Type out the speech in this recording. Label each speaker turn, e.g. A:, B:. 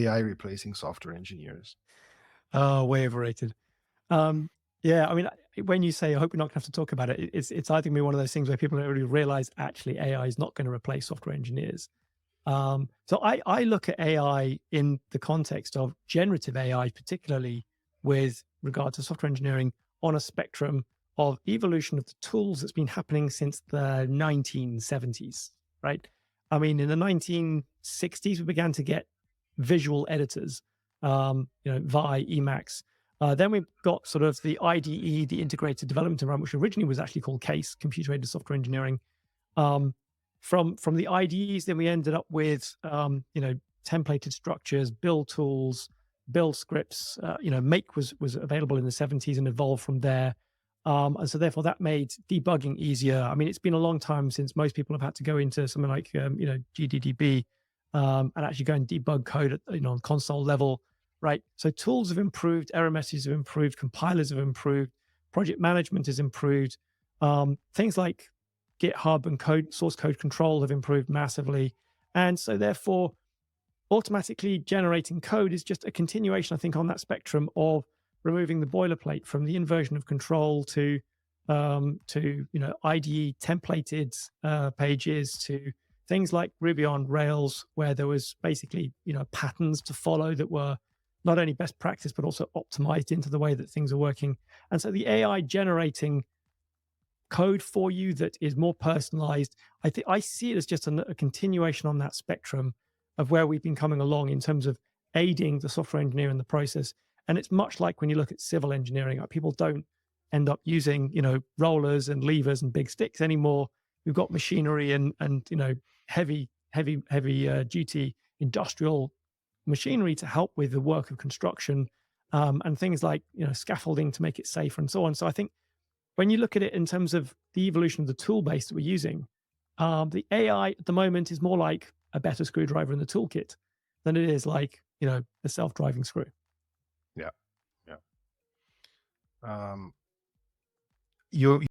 A: AI replacing software engineers?
B: Way overrated. Yeah, I mean, when you say, I hope we're not going to have to talk about it, it's I think one of those things where people don't really realize actually AI is not going to replace software engineers. So I look at AI in the context of generative AI, particularly with regard to software engineering, on a spectrum of evolution of the tools that's been happening since the 1970s, right? I mean, in the 1960s, we began to get visual editors, via Emacs. Then we got sort of the IDE, the integrated development environment, which originally was actually called CASE, computer aided software engineering. From the IDEs, then we ended up with templated structures, build tools, build scripts. Make was available in the 70s and evolved from there. And so therefore that made debugging easier. I mean, it's been a long time since most people have had to go into something like GDDB and actually go and debug code at on console level, right? So tools have improved, error messages have improved, compilers have improved, project management has improved. Things like GitHub and source code control have improved massively. And so therefore, automatically generating code is just a continuation, I think, on that spectrum of removing the boilerplate from the inversion of control to IDE templated pages, to things like Ruby on Rails, where there was basically patterns to follow that were not only best practice but also optimized into the way that things are working. And so the AI generating code for you that is more personalized, I see it as just a continuation on that spectrum of where we've been coming along in terms of aiding the software engineer in the process. And it's much like when you look at civil engineering, people don't end up using rollers and levers and big sticks anymore. We've got machinery and heavy duty industrial machinery to help with the work of construction, and things like scaffolding to make it safer and so on. So I think when you look at it in terms of the evolution of the tool base that we're using, the AI at the moment is more like a better screwdriver in the toolkit than it is like a self-driving screw.
A: Yeah. You